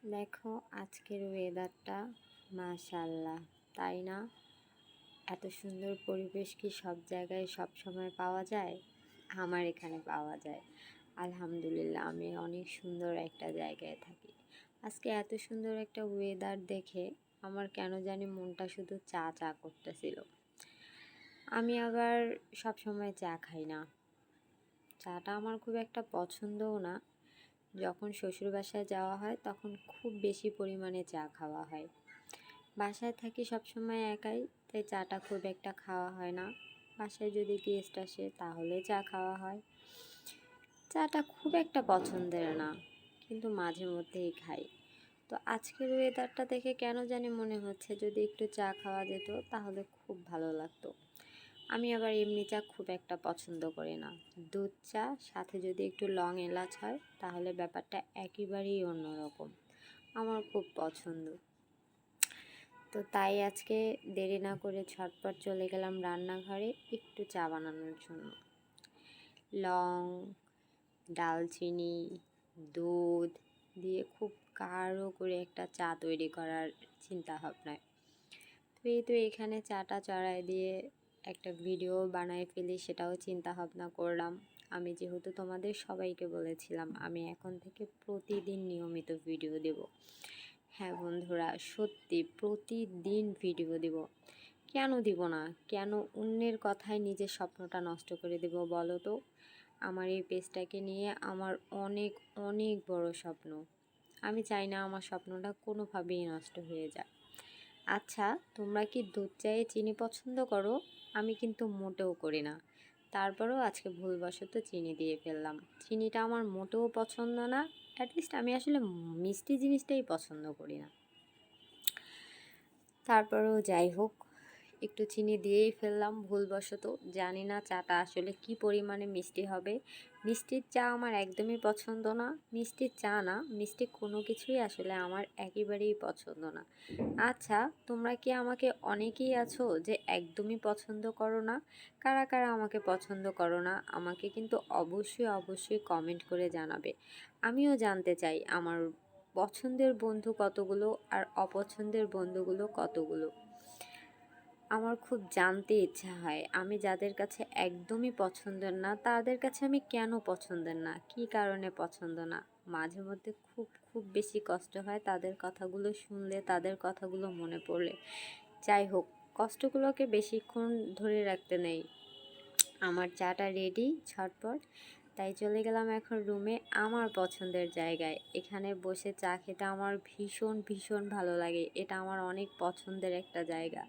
দেখো আজকের ওয়েদারটা মাশাআল্লাহ, তাই না? এত সুন্দর পরিবেশ কি সব জায়গায় সব সময় পাওয়া যায়? আমার এখানে পাওয়া যায়। আলহামদুলিল্লাহ, আমি অনেক সুন্দর একটা জায়গায় থাকি। আজকে এত সুন্দর একটা ওয়েদার দেখে আমার কেন জানি মনটা শুধু চা চা করতেছিল। আমি আবার সব সময় চা খাই না, চাটা আমার খুব একটা পছন্দও না। যখন শ্বশুর বাসায় যাওয়া হয় তখন খুব বেশি পরিমাণে চা খাওয়া হয়। বাসায় থাকি সবসময় একাই, তাই চাটা খুব একটা খাওয়া হয় না। বাসায় যদি গেস্ট আসে তাহলে চা খাওয়া হয়। চাটা খুব একটা পছন্দের না, কিন্তু মাঝে মধ্যেই খাই। তো আজকের ওয়েদারটা দেখে কেন জানি মনে হচ্ছে যদি একটু চা খাওয়া যেত তাহলে খুব ভালো লাগতো। আমি আবার এমনি চা খুব একটা পছন্দ করি না। দুধ চা সাথে যদি একটু লং এলাচ হয় তাহলে ব্যাপারটা একেবারেই অন্যরকম, আমার খুব পছন্দ। তো তাই আজকে দেরি না করে ঝটপট চলে গেলাম রান্নাঘরে একটু চা বানানোর জন্য। লং, ডালচিনি, দুধ দিয়ে খুব গাঢ় করে একটা চা তৈরি করার চিন্তা ভাবনায়। তো এখানে চাটা চড়াই দিয়ে একটা ভিডিও বানায় ফেলি, সেটাও চিন্তা ভাবনা করলাম। আমি যেহেতু তোমাদের সবাইকে বলেছিলাম আমি এখন থেকে প্রতিদিন নিয়মিত ভিডিও দেব। হ্যাঁ বন্ধুরা, সত্যি প্রতিদিন ভিডিও দেব। কেন দিব না? কেন অন্যের কথায় নিজের স্বপ্নটা নষ্ট করে দেব বলো তো? আমার এই পেজটাকে নিয়ে আমার অনেক অনেক বড় স্বপ্ন। আমি চাই না আমার স্বপ্নটা কোনোভাবেই নষ্ট হয়ে যায়। আচ্ছা, তোমরা কি দুধ চায়ে চিনি পছন্দ করো? আমি কিন্তু মোটেও করি না, তারপরেও আজকে ভুলবশত চিনি দিয়ে ফেললাম। চিনিটা আমার মোটেও পছন্দ না। অ্যাটলিস্ট আমি আসলে মিষ্টি জিনিসটাই পছন্দ করি না। তারপরেও যাই হোক, একটু চিনি দিয়েই ফেললাম ভুলবশত। জানি না চাটা আসলে কি পরিমাণে মিষ্টি হবে। মিষ্টির চা আমার একদমই পছন্দ না। মিষ্টির চা না, মিষ্টি কোনো কিছুই আসলে আমার একেবারেই পছন্দ না। আচ্ছা, তোমরা কি আমাকে অনেকেই আছো যে একদমই পছন্দ করো না? কারা কারা আমাকে পছন্দ করো না আমাকে কিন্তু অবশ্যই অবশ্যই কমেন্ট করে জানাবে। আমিও জানতে চাই আমার পছন্দের বন্ধু কতগুলো আর অপছন্দের বন্ধুগুলো কতগুলো। আমার খুব জানতে ইচ্ছা হয় আমি যাদের কাছে একদমই পছন্দের না তাদের কাছে আমি কেন পছন্দের না, কি কারণে পছন্দ না। মাঝে মধ্যে খুব খুব বেশি কষ্ট হয় তাদের কথাগুলো শুনলে, তাদের কথাগুলো মনে পড়লে। যাই হোক, কষ্টগুলোকে বেশিক্ষণ ধরে রাখতে নেই। আমার চাটা রেডি ঝটপট, তাই চলে গেলাম এখন রুমে আমার পছন্দের জায়গায়। এখানে বসে চা খেতে আমার ভীষণ ভীষণ ভালো লাগে। এটা আমার অনেক পছন্দের একটা জায়গা।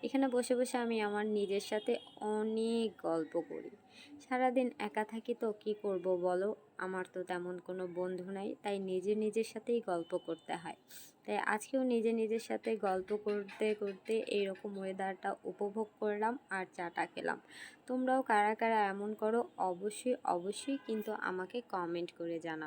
এখানে বসে বসে আমি আমার নিজের সাথে অনেক গল্প করি। সারাদিন একা থাকি তো কি করব বলো? আমার তো তেমন কোনো বন্ধু নাই, তাই নিজের সাথেই গল্প করতে হয়। তাই আজকেও নিজের সাথে গল্প করতে করতে এইরকম ওয়েদারটা উপভোগ করলাম আর চাটা খেলাম। তোমরাও কারা কারা এমন করো অবশ্যই অবশ্যই কিন্তু আমাকে কমেন্ট করে জানাবে।